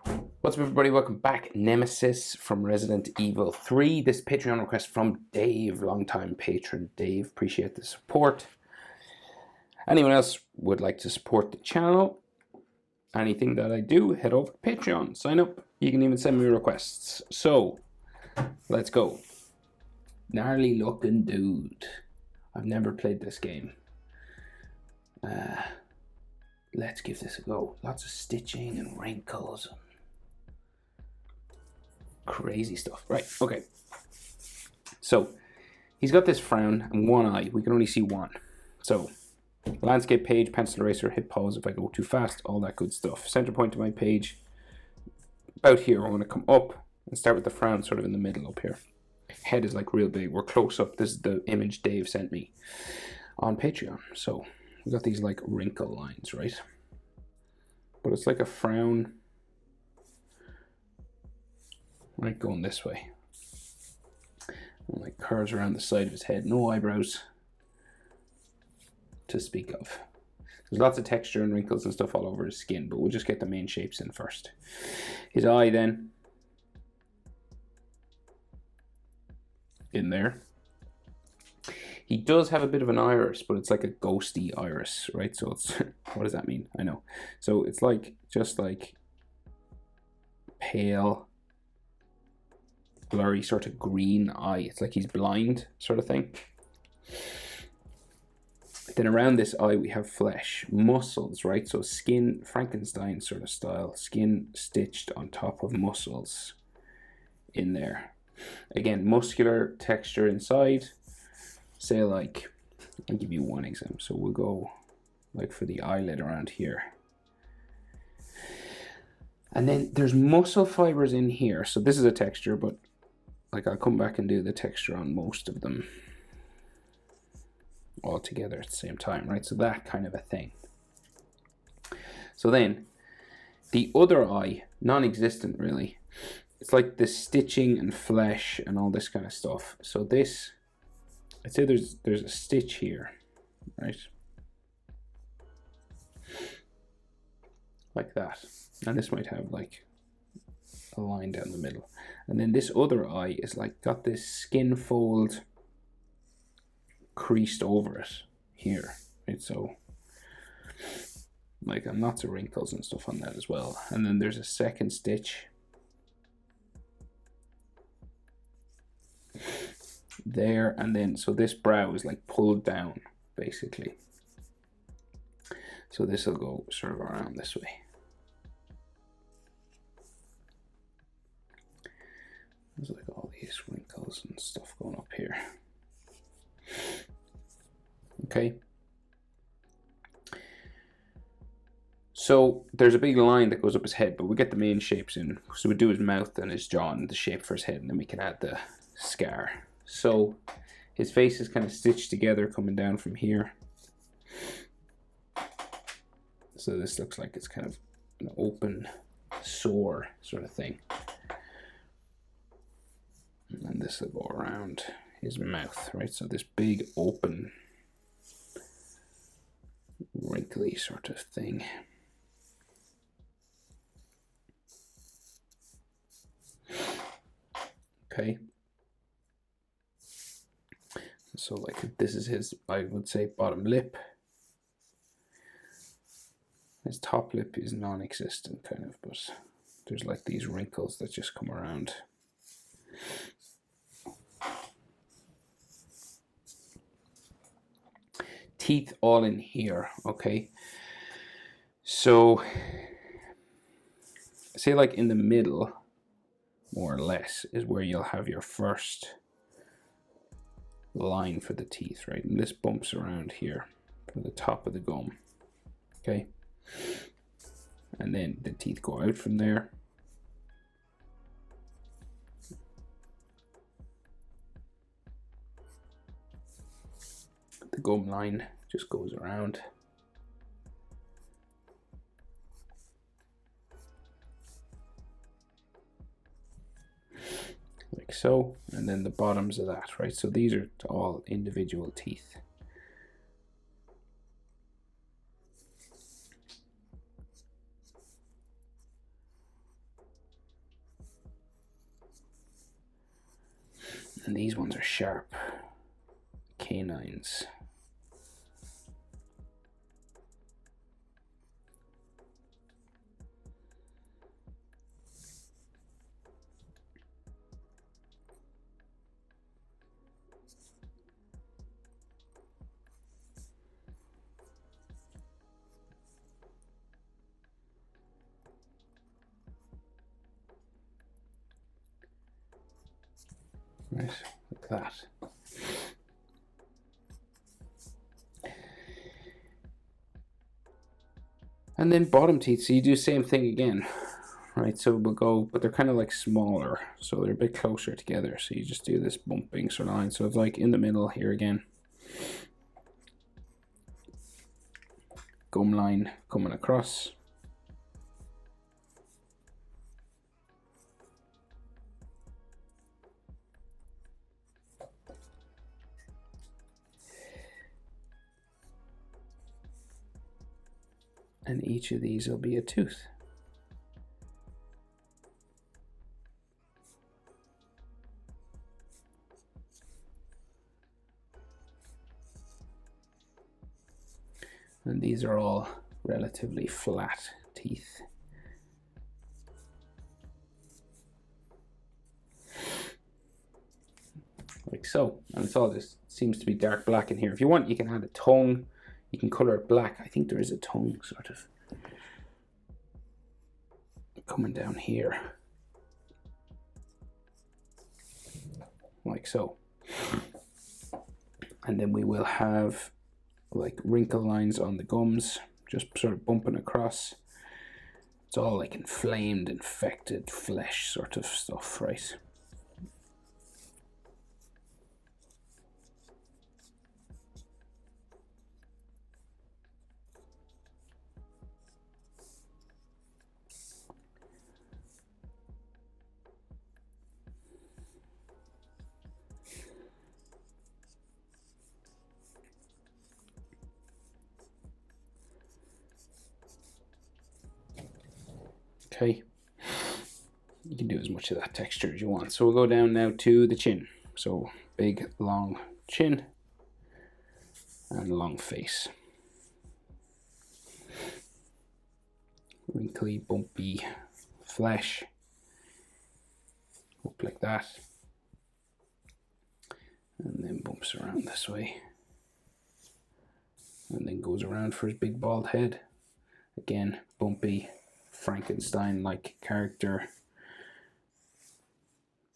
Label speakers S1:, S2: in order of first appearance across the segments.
S1: What's up, everybody? Welcome back. Nemesis from Resident Evil 3. This Patreon request from Dave, longtime patron. Dave, appreciate the support. Anyone else would like to support the channel, anything that I do, head over to Patreon, sign up. You can even send me requests. So, let's go. Gnarly looking dude. I've never played this game. Let's give this a go. Lots of stitching and wrinkles. Crazy stuff. Right, okay. So, he's got this frown and one eye. We can only see one. So, landscape page, pencil eraser, hit pause if I go too fast, all that good stuff. Center point of my page, about here. I want to come up and start with the frown sort of in the middle up here. Head is like real big. We're close up. This is the image Dave sent me on Patreon. So, we got these like wrinkle lines, right? But it's like a frown. Right, going this way. And like curves around the side of his head. No eyebrows to speak of. There's lots of texture and wrinkles and stuff all over his skin, but we'll just get the main shapes in first. His eye then. In there. He does have a bit of an iris, but it's like a ghosty iris, right? So it's, what does that mean? I know. So it's like, just like pale, blurry sort of green eye. It's like he's blind sort of thing. Then around this eye we have flesh, muscles, right? So skin, Frankenstein sort of style, skin stitched on top of muscles in there. Again, muscular texture inside. Say like, I'll give you one example. So we'll go like for the eyelid around here. And then there's muscle fibers in here. So this is a texture, but like I'll come back and do the texture on most of them all together at the same time, right? So that kind of a thing. So then the other eye, non-existent really. It's like the stitching and flesh and all this kind of stuff. So this, I'd say there's a stitch here, right? Like that. And this might have like a line down the middle. And then this other eye is like got this skin fold creased over it here, right? So like, and lots of wrinkles and stuff on that as well. And then there's a second stitch there, and then so this brow is like pulled down basically. So this will go sort of around this way. There's like all these wrinkles and stuff going up here. Okay. So there's a big line that goes up his head, but we get the main shapes in. So we do his mouth and his jaw and the shape for his head, and then we can add the scar. So his face is kind of stitched together coming down from here. So this looks like it's kind of an open sore sort of thing. And this will go around his mouth, right? So this big open wrinkly sort of thing. Okay. So like this is his, I would say, bottom lip. His top lip is non-existent kind of, but there's like these wrinkles that just come around. Teeth all in here, okay? So say like in the middle, more or less, is where you'll have your first line for the teeth, right? And this bumps around here for the top of the gum, okay? And then the teeth go out from there. The gum line just goes around. Like so, and then the bottoms of that, right? So these are all individual teeth. And these ones are sharp. Canines. Right, like that. And then bottom teeth, so you do the same thing again, right? So we'll go, but they're kind of like smaller, so they're a bit closer together. So you just do this bumping sort of line. So it's like in the middle here again. Gum line coming across. And each of these will be a tooth. And these are all relatively flat teeth. Like so. And it's all just seems to be dark black in here. If you want, you can add a tongue. You can color it black. I think there is a tongue sort of coming down here. Like so. And then we will have like wrinkle lines on the gums, just sort of bumping across. It's all like inflamed, infected flesh sort of stuff, right? Okay, you can do as much of that texture as you want. So we'll go down now to the chin. So big, long chin and long face. Wrinkly, bumpy flesh. Up like that. And then bumps around this way. And then goes around for his big bald head. Again, bumpy, Frankenstein-like character.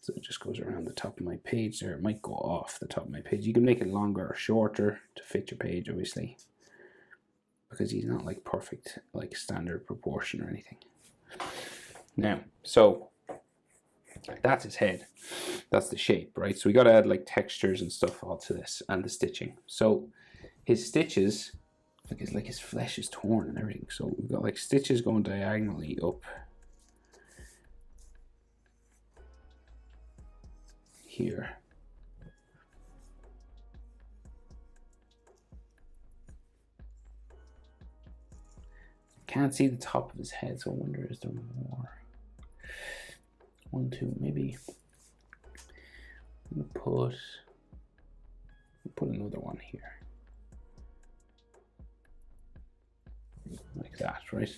S1: So it just goes around the top of my page there. It might go off the top of my page. You can make it longer or shorter to fit your page, obviously, because he's not like perfect, like standard proportion or anything. Now, so that's his head. That's the shape, right? So we got to add like textures and stuff all to this and the stitching. So his stitches, like his flesh is torn and everything. So we've got like stitches going diagonally up here. Can't see the top of his head, so I wonder, is there more? 1, 2, maybe. I'm gonna put another one here. Like that, right?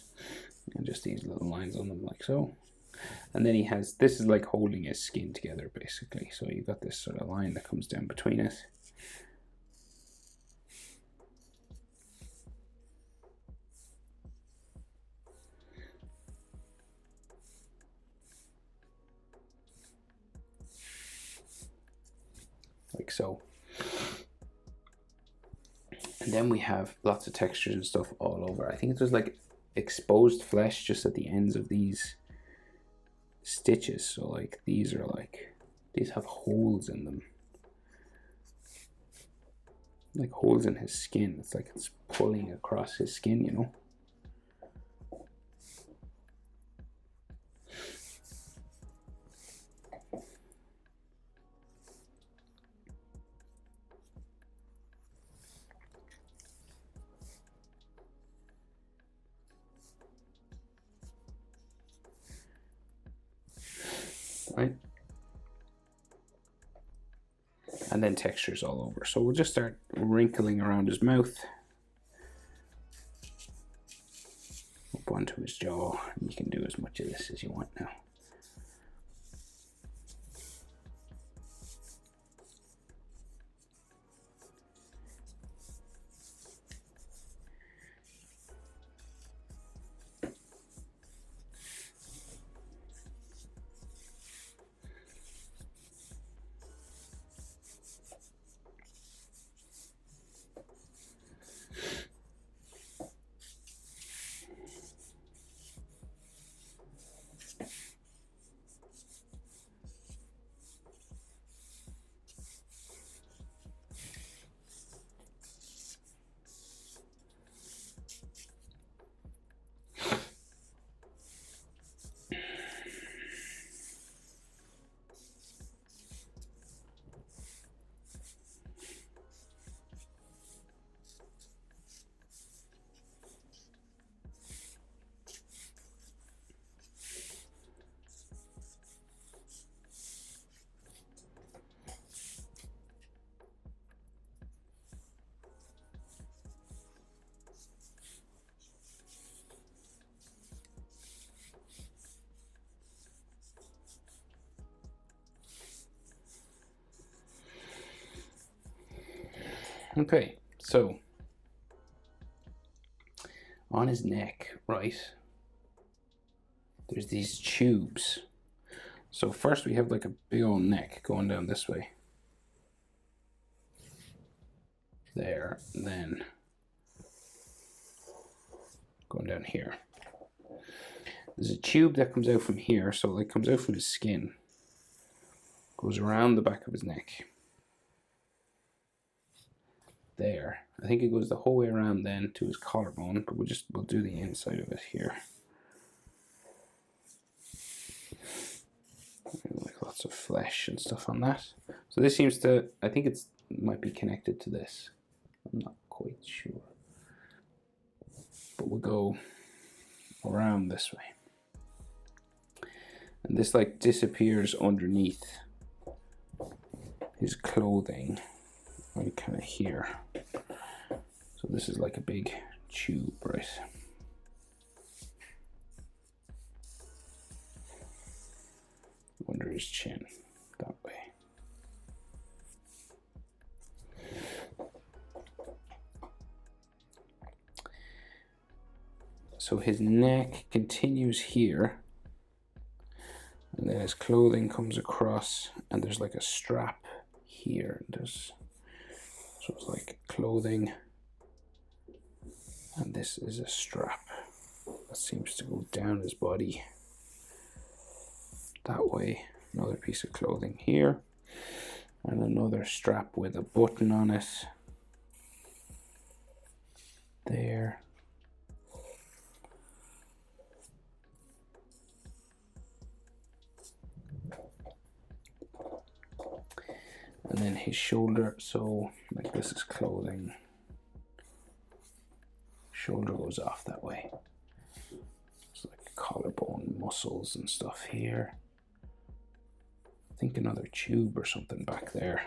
S1: And just these little lines on them like so. And then he has, this is like holding his skin together basically. So you've got this sort of line that comes down between it. Like so. And then we have lots of textures and stuff all over. I think there's like exposed flesh just at the ends of these stitches. So like these are like, these have holes in them. Like holes in his skin. It's like it's pulling across his skin, you know. Right. and then textures all over. So we'll just start wrinkling around his mouth, up onto his jaw. You can do as much of this as you want now. Okay, so on his neck, right, there's these tubes. So first we have like a big old neck going down this way. There, and then going down here. There's a tube that comes out from here, so it comes out from his skin, goes around the back of his neck. There, I think it goes the whole way around then to his collarbone, but we'll do the inside of it here. Like lots of flesh and stuff on that. So this seems to, I think it might be connected to this. I'm not quite sure, but we'll go around this way. And this like disappears underneath his clothing, like kind of here. So this is like a big tube, right? Under his chin, that way. So his neck continues here, and then his clothing comes across, and there's like a strap here. So it's like clothing, and this is a strap that seems to go down his body that way. Another piece of clothing here, and another strap with a button on it there. And then his shoulder, so like this is clothing. Shoulder goes off that way. It's like collarbone muscles and stuff here. I think another tube or something back there.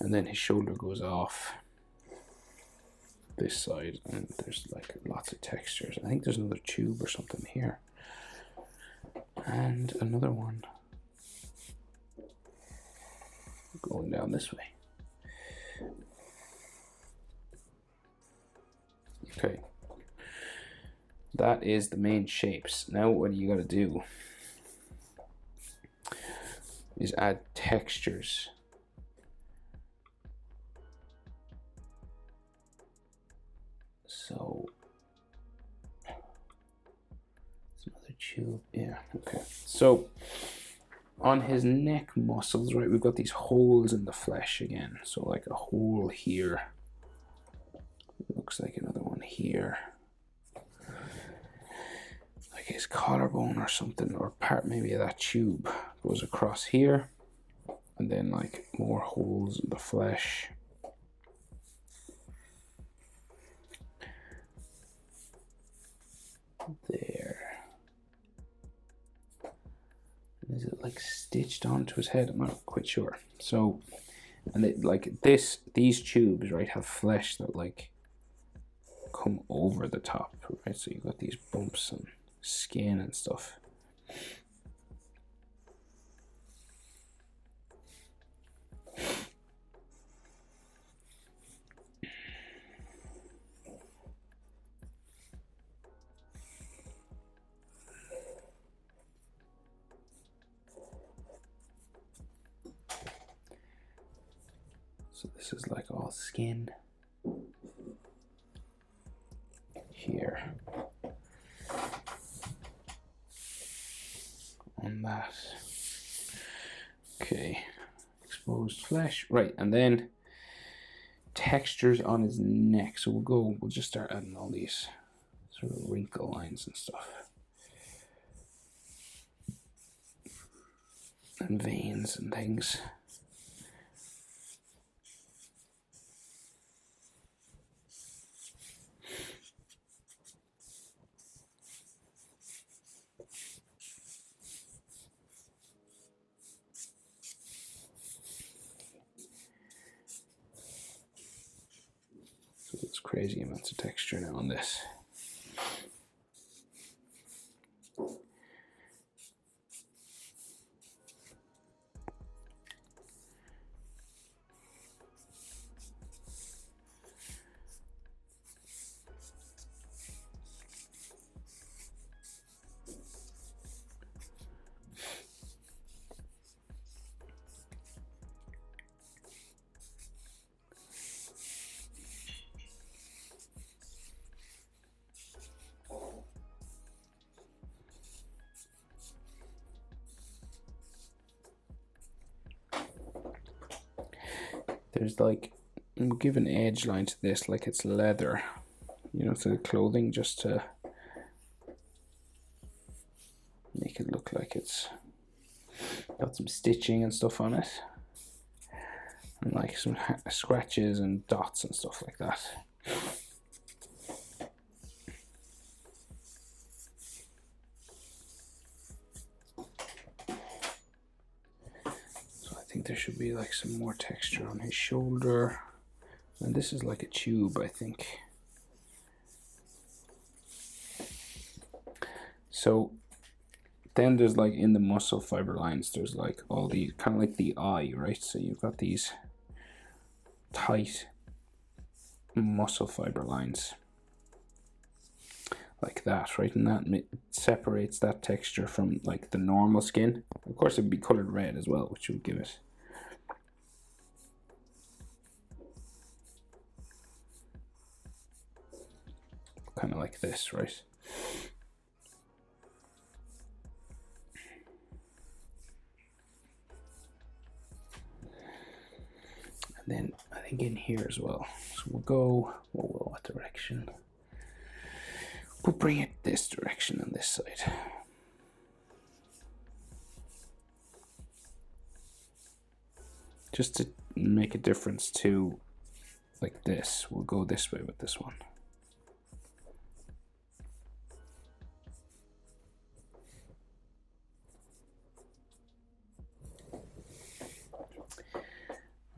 S1: And then his shoulder goes off this side, and there's like lots of textures. I think there's another tube or something here. And another one going down this way. Okay, that is the main shapes. Now what you got to do is add textures. So it's another tube. Yeah, okay. So on his neck muscles, right, we've got these holes in the flesh again. So like a hole here. Looks like another one here. Like his collarbone or something, or part maybe of that tube goes across here. And then like more holes in the flesh. There. Is it like stitched onto his head? I'm not quite sure. So And they, like this, these tubes, right, have flesh that like come over the top, right? So you've got these bumps and skin and stuff. So this is like all skin here on that. Okay, exposed flesh, right? And then textures on his neck. So we'll just start adding all these sort of wrinkle lines and stuff, and veins and things. So there's crazy amounts of texture now on this. There's like, we'll give an edge line to this like it's leather, you know, to the clothing, just to make it look like it's got some stitching and stuff on it, and like some scratches and dots and stuff like that. So I think there should be like some more texture on his shoulder, and this is like a tube, I think. So then there's like in the muscle fiber lines, there's like all these kind of like the eye, right? So you've got these tight muscle fiber lines like that, right? And that separates that texture from like the normal skin. Of course, it'd be colored red as well, which would give it kind of like this, right? And then I think in here as well. So we'll go, what direction? We'll bring it this direction on this side. Just to make a difference to like this, we'll go this way with this one.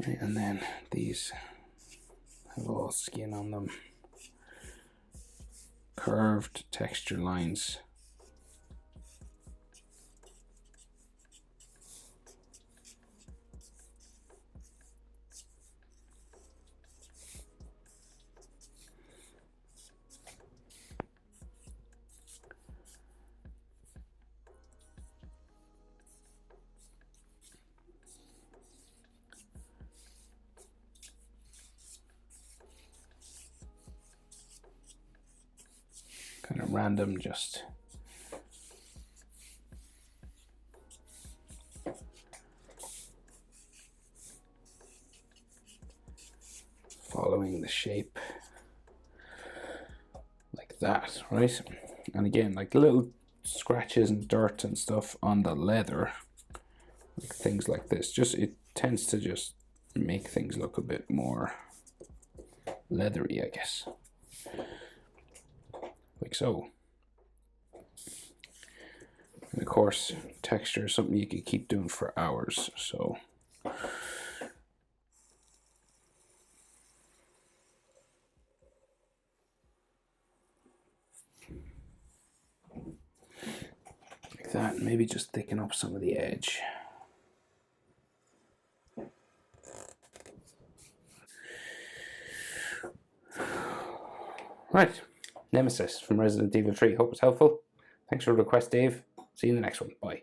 S1: Right, and then these have all skin on them. Curved texture lines. Kind of random, just following the shape like that, right? And again, like little scratches and dirt and stuff on the leather, like things like this, just it tends to just make things look a bit more leathery, I guess, like so. And of course, texture is something you could keep doing for hours, so that, and maybe just thicken up some of the edge. Right, Nemesis from Resident Evil 3. Hope it's helpful. Thanks for the request, Dave. See you in the next one. Bye.